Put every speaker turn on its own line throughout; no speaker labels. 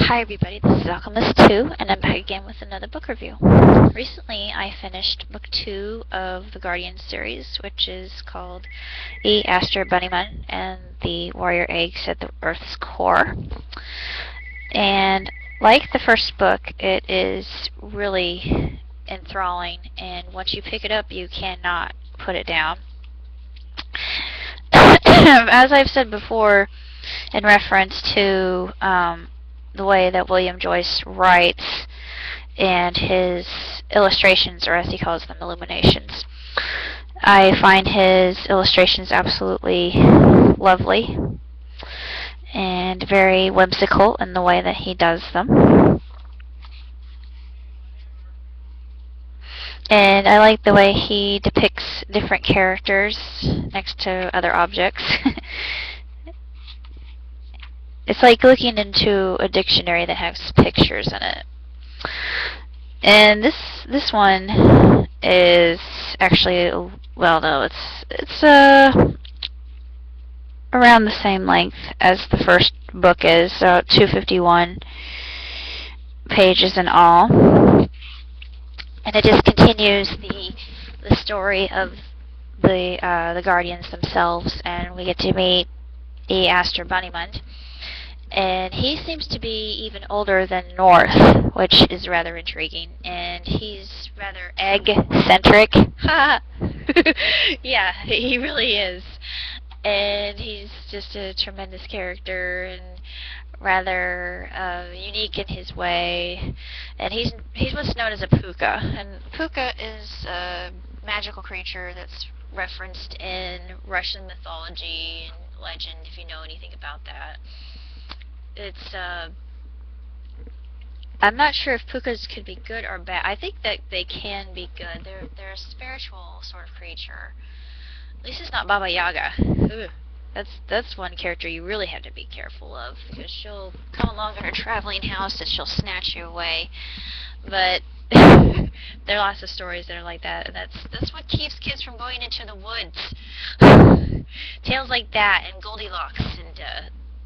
Hi everybody, this is Alchemist 2, and I'm back again with another book review. Recently, I finished book 2 of the Guardian series, which is called Aster, Bunnymund, and the Warrior Eggs at the Earth's Core. And like the first book, it is really enthralling, and once you pick it up, you cannot put it down. As I've said before, in reference to the way that William Joyce writes and his illustrations, or as he calls them, illuminations. I find his illustrations absolutely lovely and very whimsical in the way that he does them. And I like the way he depicts different characters next to other objects. It's like looking into a dictionary that has pictures in it. And this one is actually, well, no, it's around the same length as the first book is, 251 pages in all. And it just continues the story of the Guardians themselves, and we get to meet Aster Bunnymund. And he seems to be even older than North, which is rather intriguing. And he's rather egg-centric. Yeah, he really is. And he's just a tremendous character and rather unique in his way. And he's what's known as a puka. And puka is a magical creature that's referenced in Russian mythology and legend, if you know anything about that. It's I'm not sure if pukas could be good or bad. I think that they can be good. They're a spiritual sort of creature. At least it's not Baba Yaga. Ugh. That's one character you really have to be careful of, because she'll come along in her traveling house and she'll snatch you away. But there are lots of stories that are like that, and that's what keeps kids from going into the woods. Tales like that and Goldilocks and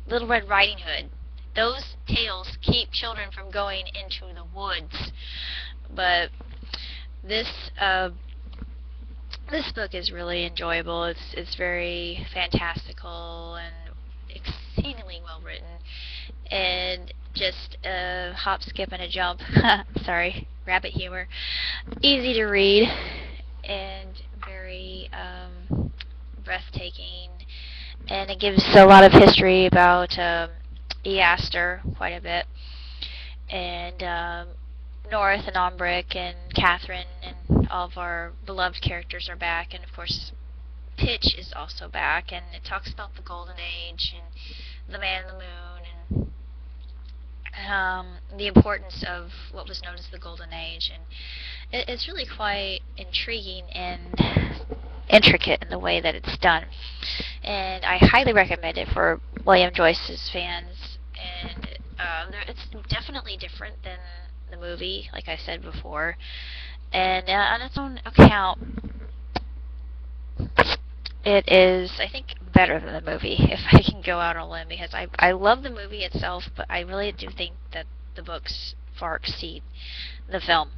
Little Red Riding Hood. Those tales keep children from going into the woods. But this book is really enjoyable. It's very fantastical and exceedingly well written, and just a hop, skip, and a jump. Sorry, rabbit humor. Easy to read and very breathtaking. And it gives a lot of history about Aster, quite a bit, and North and Ombrick and Catherine and all of our beloved characters are back, and of course Pitch is also back, and it talks about the Golden Age and the Man in the Moon and the importance of what was known as the Golden Age, and it's really quite intriguing and intricate in the way that it's done, and I highly recommend it for William Joyce's fans. And it's definitely different than the movie, like I said before, and on its own account, it is, I think, better than the movie, if I can go out on a limb, because I love the movie itself, but I really do think that the books far exceed the film.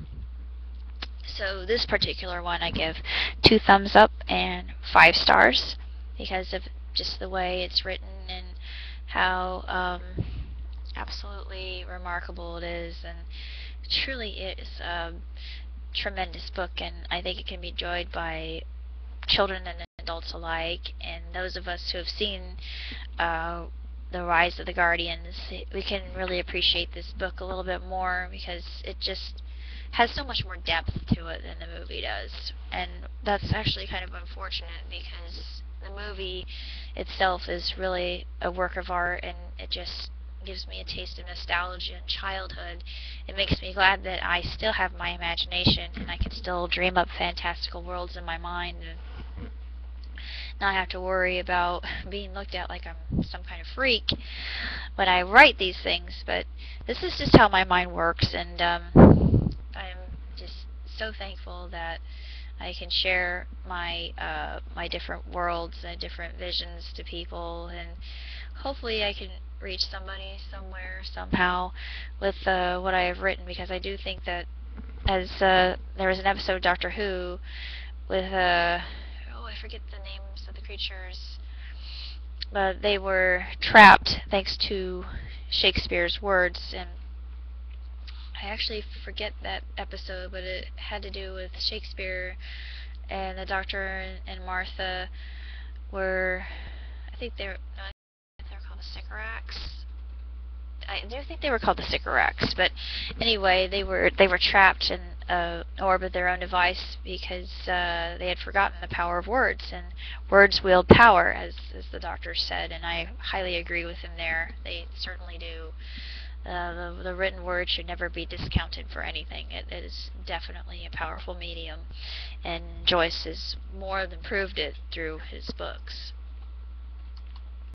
So this particular one I give 2 thumbs up and 5 stars because of just the way it's written and how absolutely remarkable it is, and truly it is a tremendous book, and I think it can be enjoyed by children and adults alike. And those of us who have seen the Rise of the Guardians, we can really appreciate this book a little bit more, because it just has so much more depth to it than the movie does. And that's actually kind of unfortunate, because the movie itself is really a work of art, and it just gives me a taste of nostalgia and childhood. It makes me glad that I still have my imagination and I can still dream up fantastical worlds in my mind and not have to worry about being looked at like I'm some kind of freak when I write these things. But this is just how my mind works, and I'm just so thankful that I can share my my different worlds and different visions to people, and hopefully I can reach somebody somewhere somehow with what I have written, because I do think that, as there was an episode of Doctor Who with oh, I forget the names of the creatures. They were trapped thanks to Shakespeare's words, and I actually forget that episode, but it had to do with Shakespeare, and the Doctor and Martha were, I think they were, no, I think they were called the Sycorax. I do think they were called the Sycorax, but anyway, they were trapped in an orb of their own device because they had forgotten the power of words, and words wield power, as the Doctor said, and I highly agree with him there. They certainly do. The written word should never be discounted for anything. It is definitely a powerful medium, and Joyce has more than proved it through his books.